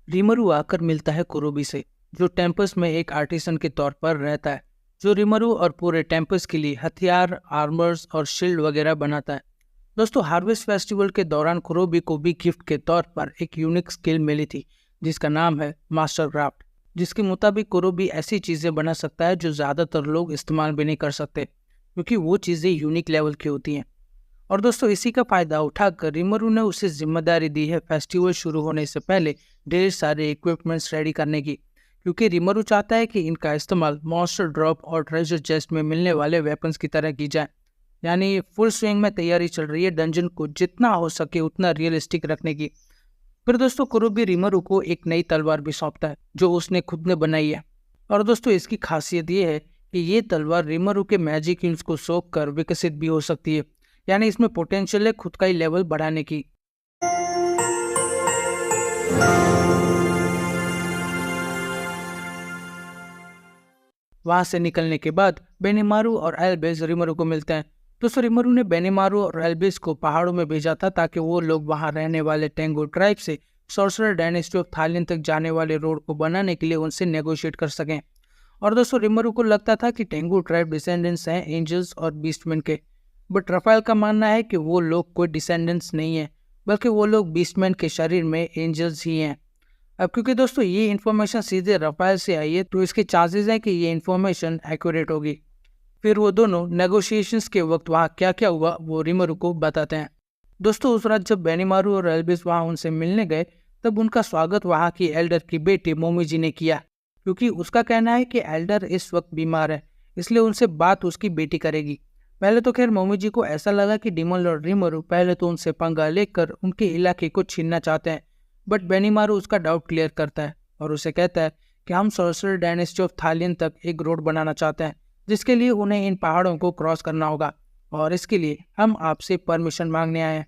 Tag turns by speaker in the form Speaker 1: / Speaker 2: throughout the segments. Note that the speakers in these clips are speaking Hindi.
Speaker 1: रीमरू आकर मिलता है कुरुबी से, जो टेम्पस में एक आर्टिसन के तौर पर रहता है, जो रीमरू और पूरे टेम्पस के लिए हथियार, आर्मर्स और शील्ड वगैरह बनाता है। दोस्तों, हार्वेस्ट फेस्टिवल के दौरान कुरुबी को भी गिफ्ट के तौर पर एक यूनिक स्किल मिली थी, जिसका नाम है मास्टर क्राफ्ट, जिसके मुताबिक कुरुबी ऐसी चीज़ें बना सकता है जो ज़्यादातर लोग इस्तेमाल भी नहीं कर सकते, क्योंकि वो चीज़ें यूनिक लेवल की होती हैं। और दोस्तों, इसी का फायदा उठाकर रीमरू ने उसे जिम्मेदारी दी है फेस्टिवल शुरू होने से पहले ढेर सारे इक्विपमेंट्स रेडी करने की, क्योंकि रीमरू चाहता है कि इनका इस्तेमाल मॉन्स्टर ड्रॉप और ट्रेजर चेस्ट में मिलने वाले वेपन्स की तरह की जाए। यानी फुल स्विंग में तैयारी चल रही है डंजन को जितना हो सके उतना रियलिस्टिक रखने की। फिर दोस्तों, कुरुबी रीमरू को एक नई तलवार भी सौंपता है जो उसने खुद ने बनाई है। और दोस्तों, इसकी खासियत ये है कि ये तलवार रीमरू के मैजिक यूज को सोख कर विकसित भी हो सकती है, यानी इसमें पोटेंशियल है खुद का ही लेवल बढ़ाने की। वहां से निकलने के बाद बेनिमारू और एल्बिस रीमरू को मिलते हैं। दोस्तों, रीमरू ने बेनिमारू और एल्बिस को पहाड़ों में भेजा था ताकि वो लोग वहां रहने वाले टेंगू ट्राइब से सॉर्सरर डायनेस्टी ऑफ थाईलैंड तक जाने वाले रोड को बनाने के लिए उनसे नेगोशिएट कर सकें। और दोस्तों, रीमरू को लगता था कि टेंगू ट्राइब डिसेंडेंट्स हैं एंजल्स और बीस्टमैन के, बट रफाइल का मानना है कि वो लोग कोई डिसेंडेंट्स नहीं है, बल्कि वो लोग बीस्टमैन के शरीर में एंजल्स ही हैं। अब क्योंकि दोस्तों ये इन्फॉर्मेशन सीधे रफाइल से आई है, तो इसके चांसेस हैं कि ये इन्फॉर्मेशन एक्यूरेट होगी। फिर वो दोनों नेगोशिएशंस के वक्त वहाँ क्या क्या हुआ वो रीमरू को बताते हैं। दोस्तों, उस रात जब बेनिमारू और एल्बिस वहाँ उनसे मिलने गए, तब उनका स्वागत वहाँ की एल्डर की बेटी मोमी जी ने किया, क्योंकि उसका कहना है कि एल्डर इस वक्त बीमार है, इसलिए उनसे बात उसकी बेटी करेगी। पहले तो खैर मोमी जी को ऐसा लगा कि डीमन लॉर्ड रीमरू पहले तो उनसे पंगा लेकर उनके इलाके को छीनना चाहते हैं, बट बेनिमारू उसका डाउट क्लियर करता है और उसे कहता है कि हम सॉर्सरर डायनेस्टी ऑफ थाईलैंड तक एक रोड बनाना चाहते हैं, जिसके लिए उन्हें इन पहाड़ों को क्रॉस करना होगा, और इसके लिए हम आपसे परमिशन मांगने आए हैं।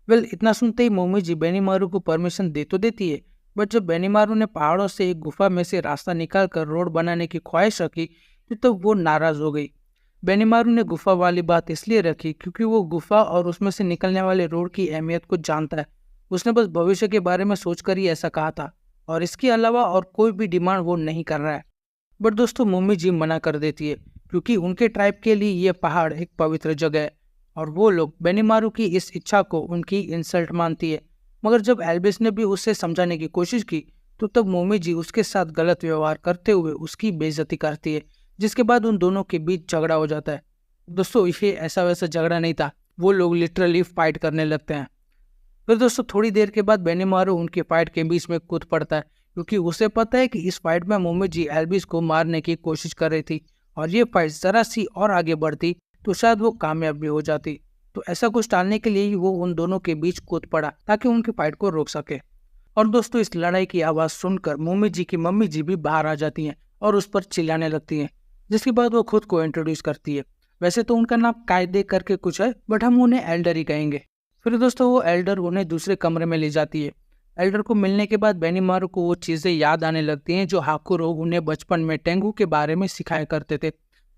Speaker 1: वेल, इतना सुनते ही मोमी जी बेनिमारू को परमिशन दे तो देती है, बट जब बेनिमारू ने पहाड़ों से एक गुफा में से रास्ता निकाल कर रोड बनाने की ख्वाहिश रखी, तो वो नाराज हो गई। बेनिमारू ने गुफा वाली बात इसलिए रखी क्योंकि वो गुफा और उसमें से निकलने वाले रोड की अहमियत को जानता है। उसने बस भविष्य के बारे में सोचकर ही ऐसा कहा था, और इसके अलावा और कोई भी डिमांड वो नहीं कर रहा है। बट दोस्तों, मोमी जी मना कर देती है, क्योंकि उनके ट्राइब के लिए ये पहाड़ एक पवित्र जगह है, और वो लोग बेनिमारू की इस इच्छा को उनकी इंसल्ट मानती है। मगर जब एल्बिस ने भी उससे समझाने की कोशिश की, तो तब मोमी जी उसके साथ गलत व्यवहार करते हुए उसकी बेइज्जती करती है, जिसके बाद उन दोनों के बीच झगड़ा हो जाता है। दोस्तों, ये ऐसा वैसा झगड़ा नहीं था, वो लोग लिटरली फाइट करने लगते हैं। फिर दोस्तों, थोड़ी देर के बाद बेनिमारू उनकी फाइट के बीच में कूद पड़ता है, क्योंकि उसे पता है कि इस फाइट में मोमी जी एल्बिस को मारने की कोशिश कर रही थी, और ये फाइट जरा सी और आगे बढ़ती तो शायद वो कामयाब भी हो जाती। तो ऐसा कुछ टालने के लिए ही वो उन दोनों के बीच कूद पड़ा ताकि उनकी फाइट को रोक सके। और दोस्तों, इस लड़ाई की आवाज़ सुनकर मोमी जी की मम्मी जी भी बाहर आ जाती हैं और उस पर चिल्लाने लगती हैं, जिसके बाद वो खुद को इंट्रोड्यूस करती है। वैसे तो उनका नाम कायदे करके कुछ है, बट हम उन्हें एल्डर ही कहेंगे। फिर दोस्तों, वो एल्डर उन्हें दूसरे कमरे में ले जाती है। एल्डर को मिलने के बाद बेनिमारू को वो चीज़ें याद आने लगती हैं जो हाकुरो उन्हें बचपन में टेंगू के बारे में सिखाया करते थे,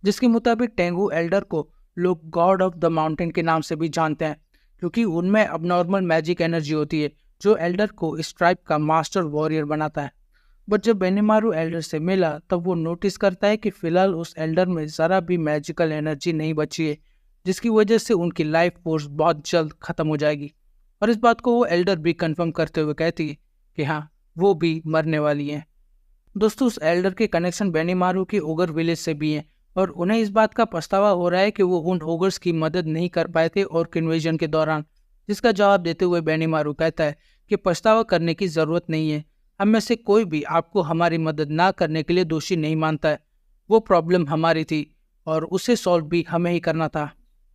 Speaker 1: जिसके मुताबिक टेंगू एल्डर को लोग गॉड ऑफ द माउंटेन के नाम से भी जानते हैं, क्योंकि उनमें अबनॉर्मल मैजिक एनर्जी होती है जो एल्डर को इस ट्राइब का मास्टर वॉरियर बनाता है। बट जब बेनिमारू एल्डर से मिला, तब वो नोटिस करता है कि फिलहाल उस एल्डर में ज़रा भी मैजिकल एनर्जी नहीं बची है, जिसकी वजह से उनकी लाइफ फोर्स बहुत जल्द ख़त्म हो जाएगी। और इस बात को वो एल्डर भी कंफर्म करते हुए कहती है कि हाँ, वो भी मरने वाली हैं। दोस्तों, उस एल्डर के कनेक्शन बेनिमारू की ओगर विलेज से भी हैं, और उन्हें इस बात का पछतावा हो रहा है कि वो उन ओगर्स की मदद नहीं कर पाए थे और इन्वेजन के दौरान, जिसका जवाब देते हुए बेनिमारू कहता है कि पछतावा करने की ज़रूरत नहीं है, हम में से कोई भी आपको हमारी मदद ना करने के लिए दोषी नहीं मानता है। वो प्रॉब्लम हमारी थी और उसे सॉल्व भी हमें ही करना था।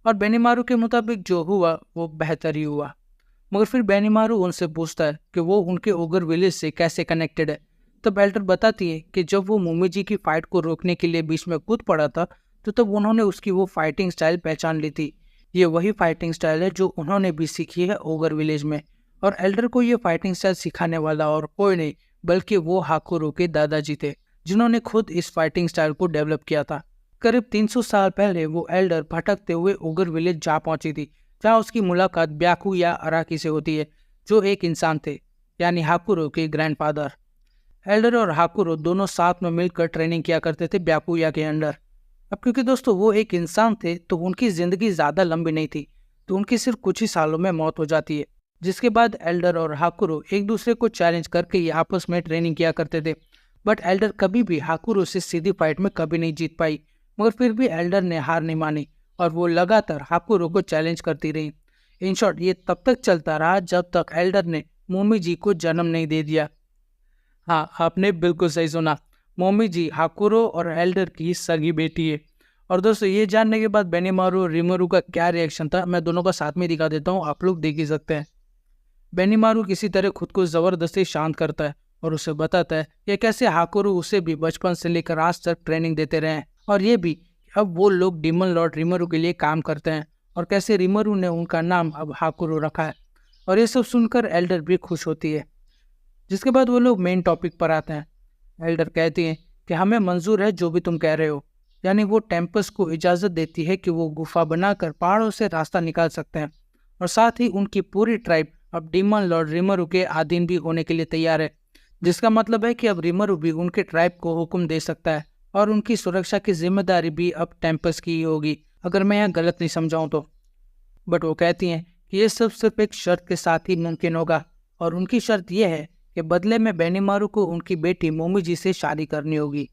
Speaker 1: और बेनिमारू के मुताबिक जो हुआ वो बेहतर ही हुआ। मगर फिर बेनिमारू उनसे पूछता है कि वो उनके ओगर विलेज से कैसे कनेक्टेड है। तब एल्डर बताती है कि जब वो मोमी जी की फाइट को रोकने के लिए बीच में कूद पड़ा था, तो तब उन्होंने उसकी वो फाइटिंग स्टाइल पहचान ली थी। ये वही फाइटिंग स्टाइल है जो उन्होंने भी सीखी है ओगर विलेज में, और एल्डर को ये फाइटिंग स्टाइल सिखाने वाला और कोई नहीं बल्कि वो हाकुरो के दादाजी थे, जिन्होंने खुद इस फाइटिंग स्टाइल को डेवलप किया था। करीब 300 साल पहले वो एल्डर भटकते हुए ओगर विलेज जा पहुंची थी, जहाँ उसकी मुलाकात ब्याकू या अराकी से होती है, जो एक इंसान थे, यानी हाकुरो के ग्रैंडफादर। एल्डर और हाकुरो दोनों साथ में मिलकर ट्रेनिंग किया करते थे ब्याकुया के अंडर। अब क्योंकि दोस्तों वो एक इंसान थे तो उनकी जिंदगी ज्यादा लंबी नहीं थी, तो उनकी सिर्फ कुछ ही सालों में मौत हो जाती है। जिसके बाद एल्डर और हाकुरो एक दूसरे को चैलेंज करके ये आपस में ट्रेनिंग किया करते थे। बट एल्डर कभी भी हाकुरो से सीधी फाइट में कभी नहीं जीत पाई, मगर फिर भी एल्डर ने हार नहीं मानी और वो लगातार हाकुरो को चैलेंज करती रही। इन शॉर्ट ये तब तक चलता रहा जब तक एल्डर ने मोमी जी को जन्म नहीं दे दिया। हाँ, आपने बिल्कुल सही सुना, मोमी जी हाकुरो और एल्डर की सगी बेटी है। और दोस्तों ये जानने के बाद बेनिमारू और रिमरू का क्या रिएक्शन था मैं दोनों का साथ में दिखा देता हूँ, आप लोग देख ही सकते हैं। बेनिमारू किसी तरह खुद को जबरदस्ती शांत करता है और उसे बताता है कि कैसे हाकुरो उसे भी बचपन से लेकर आज तक ट्रेनिंग देते रहे हैं, और ये भी अब वो लोग डीमन लॉर्ड रिमरू के लिए काम करते हैं, और कैसे रिमरू ने उनका नाम अब हाकुरो रखा है। और ये सब सुनकर एल्डर भी खुश होती है। जिसके बाद वो लोग मेन टॉपिक पर आते हैं। एल्डर कहती हैं कि हमें मंजूर है जो भी तुम कह रहे हो, यानी वो टेम्पस को इजाज़त देती है कि वो गुफा बनाकर पहाड़ों से रास्ता निकाल सकते हैं, और साथ ही उनकी पूरी ट्राइब अब डीमन लॉर्ड रिमरू के अधीन भी होने के लिए तैयार है। जिसका मतलब है कि अब रिमरू भी उनके ट्राइब को हुक्म दे सकता है और उनकी सुरक्षा की जिम्मेदारी भी अब टेम्पस की ही होगी, अगर मैं यहाँ गलत नहीं समझाऊँ तो। बट वो कहती हैं कि ये सब सिर्फ एक शर्त के साथ ही मुमकिन होगा, और उनकी शर्त यह है कि बदले में बेनिमारू को उनकी बेटी मोमी जी से शादी करनी होगी।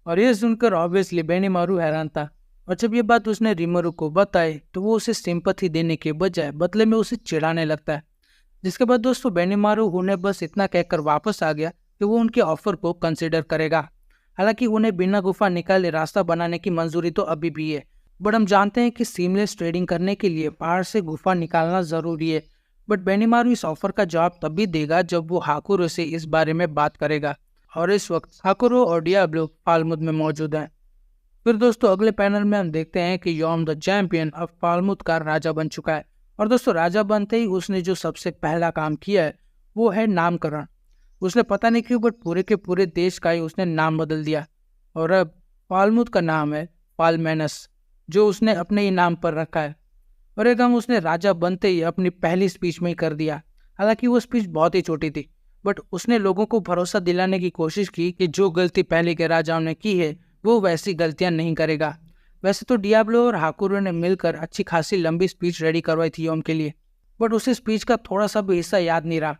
Speaker 1: और ये सुनकर ऑब्वियसली बेनिमारू हैरान था, और जब ये बात उसने रिमरू को बताई तो वो उसे सिंपैथी देने के बजाय बदले में उसे चिढ़ाने लगता है। जिसके बाद दोस्तों बेनिमारू उन्हें बस इतना कहकर वापस आ गया कि वो उनके ऑफर को कंसिडर करेगा। हालांकि उन्हें बिना गुफा निकाले रास्ता बनाने की मंजूरी तो अभी भी है, बट हम जानते हैं कि सीमलेस ट्रेडिंग करने के लिए पहाड़ से गुफा निकालना जरूरी है। बट बेनिमारू इस ऑफर का जवाब तभी देगा जब वो हाकुरो से इस बारे में बात करेगा, और इस वक्त हाकुरो और डियाब्लो फालमुद में मौजूद हैं। फिर दोस्तों अगले पैनल में हम देखते हैं कि यॉर्म द चैंपियन अब फालमुद का राजा बन चुका है, और दोस्तों राजा बनते ही उसने जो सबसे पहला काम किया है वो है नामकरण। उसने पता नहीं क्यों बट पूरे के पूरे देश का ही उसने नाम बदल दिया, और अब फालमुद का नाम है फालमेनस, जो उसने अपने ही नाम पर रखा है। और एक काम उसने राजा बनते ही अपनी पहली स्पीच में ही कर दिया। हालांकि वो स्पीच बहुत ही छोटी थी, बट उसने लोगों को भरोसा दिलाने की कोशिश की कि जो गलती पहले के राजाओं ने की है वो वैसी गलतियां नहीं करेगा। वैसे तो डियाब्लो और हाकुरो ने मिलकर अच्छी खासी लंबी स्पीच रेडी करवाई थी योम के लिए, बट उसे स्पीच का थोड़ा सा भी हिस्सा याद नहीं रहा।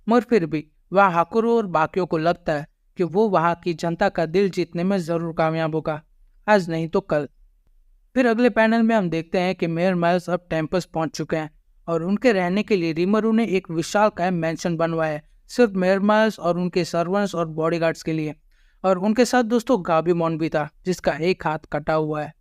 Speaker 1: मगर फिर भी वह हाकुरो और बाकियों को लगता है कि वो वहाँ की जनता का दिल जीतने में जरूर कामयाब होगा, आज नहीं तो कल। फिर अगले पैनल में हम देखते हैं कि मेयर माइल्स अब टेम्पस पहुंच चुके हैं, और उनके रहने के लिए रिमरू ने एक विशालकाय मैंशन बनवाया है सिर्फ मेयर माइल्स और उनके सर्वेंट्स और बॉडीगार्ड्स के लिए। और उनके साथ दोस्तों गाबीमोन भी था जिसका एक हाथ कटा हुआ है।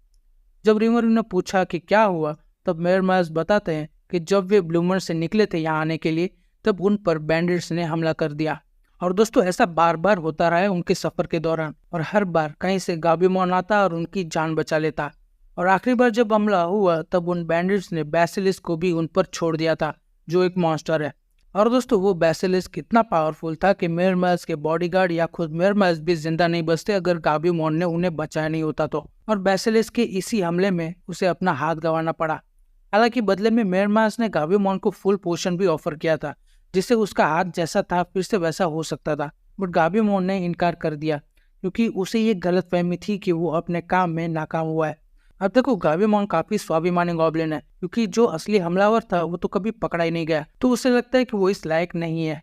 Speaker 1: जब रिमरू ने पूछा कि क्या हुआ, तब मेयर माइल्स बताते हैं कि जब वे ब्लूमर से निकले थे यहाँ आने के लिए तब उन पर बैंडिट्स ने हमला कर दिया। और दोस्तों ऐसा बार बार होता रहा है उनके सफर के दौरान, और हर बार कहीं से गाबीमोन आता और उनकी जान बचा लेता। और आखिरी बार जब हमला हुआ तब उन बैंडिट्स ने बेसिलिस्क को भी उन पर छोड़ दिया था, जो एक मॉन्स्टर है। और दोस्तों वो बेसिलिस्क कितना पावरफुल था कि मेयर माइल्स के बॉडीगार्ड या खुद मेयर माइल्स भी जिंदा नहीं बचते अगर गाबीमोन ने उन्हें बचाया नहीं होता तो। और बेसिलिस्क के इसी हमले में उसे अपना हाथ गंवाना पड़ा। हालांकि बदले में मेयर माइल्स ने गाबीमोन को फुल पोशन भी ऑफर किया था, जिससे उसका हाथ जैसा था फिर से वैसा हो सकता था, बट गाबीमोन ने इनकार कर दिया क्योंकि उसे ये गलतफहमी थी कि वो अपने काम में नाकाम हुआ है। अब देखो गाबीमोन काफी स्वाभिमानी गॉब्लिन है, क्योंकि जो असली हमलावर था वो तो कभी पकड़ा ही नहीं गया, तो उसे लगता है कि वो इस लायक नहीं है।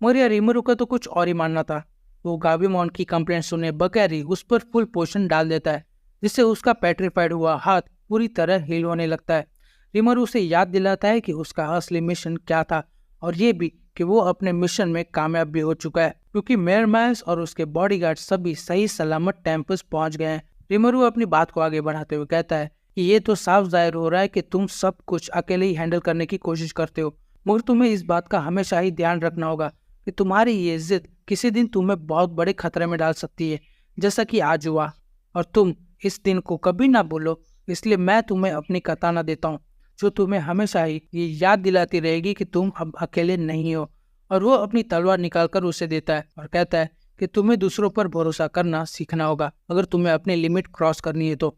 Speaker 1: मगर रिमरू का तो कुछ और ही मानना था। वो गाबीमोन की कंप्लेंट सुने बगैर ही उस पर फुल पोशन डाल देता है, जिससे उसका पेट्रीफाइड हुआ हाथ पूरी तरह हील होने लगता है। रिमरू उसे याद दिलाता है कि उसका असली मिशन क्या था, और ये भी कि वो अपने मिशन में कामयाब भी हो चुका है, क्योंकि मेयर माइल्स और उसके बॉडीगार्ड सभी सही सलामत टेम्पस पहुंच गए हैं। रिमरू अपनी बात को आगे बढ़ाते हुए कहता है कि ये तो साफ जाहिर हो रहा है कि तुम सब कुछ अकेले ही हैंडल करने की कोशिश करते हो, मगर तुम्हें इस बात का हमेशा ही ध्यान रखना होगा कि तुम्हारी ये जिद किसी दिन तुम्हें बहुत बड़े खतरे में डाल सकती है, जैसा कि आज हुआ। और तुम इस दिन को कभी ना भूलो, इसलिए मैं तुम्हें अपनी कताना देता हूँ, जो तुम्हें हमेशा ही ये याद दिलाती रहेगी कि तुम अब अकेले नहीं हो। और वो अपनी तलवार निकालकर उसे देता है और कहता है कि तुम्हें दूसरों पर भरोसा करना सीखना होगा अगर तुम्हें अपनी लिमिट क्रॉस करनी है तो।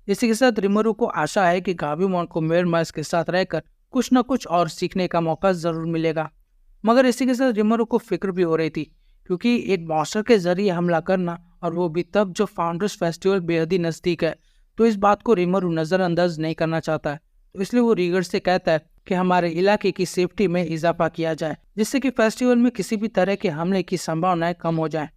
Speaker 1: इसी के साथ रिमरू को आशा है कि गाबीमोन को मेयर माइल्स के साथ रहकर कुछ न कुछ और सीखने का मौका जरूर मिलेगा। मगर इसी के साथ रिमरू को फिक्र भी हो रही थी, क्योंकि एक मॉन्स्टर के जरिए हमला करना, और वो भी तब जो फाउंडर्स फेस्टिवल बेहद ही नज़दीक है। तो इस बात को रिमरू नज़रअंदाज नहीं करना चाहता है। तो इसलिए वो रीगर से कहता है कि हमारे इलाके की सेफ्टी में इजाफा किया जाए, जिससे कि फेस्टिवल में किसी भी तरह के हमले की संभावनाएं कम हो जाएं।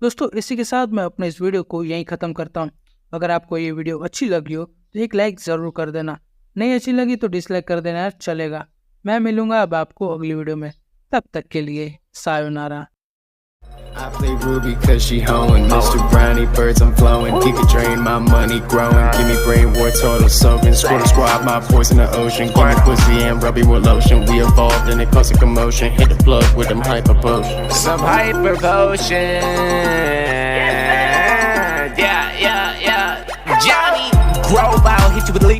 Speaker 1: दोस्तों, इसी के साथ मैं अपने इस वीडियो को यहीं ख़त्म करता हूँ। अगर आपको ये वीडियो अच्छी लगी हो तो एक लाइक ज़रूर कर देना, नहीं अच्छी लगी तो डिसलाइक कर देना यार, चलेगा। मैं मिलूंगा अब आपको अगली वीडियो में, तब तक के लिए sayonara.
Speaker 2: I play Ruby cause she hoeing Mr. Brownie, birds I'm flowing Giga drain, my money growing Give me brain war, total soaking Squirtle squad, my boys in the ocean Give me pussy and rub it with lotion We evolved and it caused a commotion Hit the plug with them hyper potions Some hyper potion Yeah Johnny Grove, I'll hit you with a leaf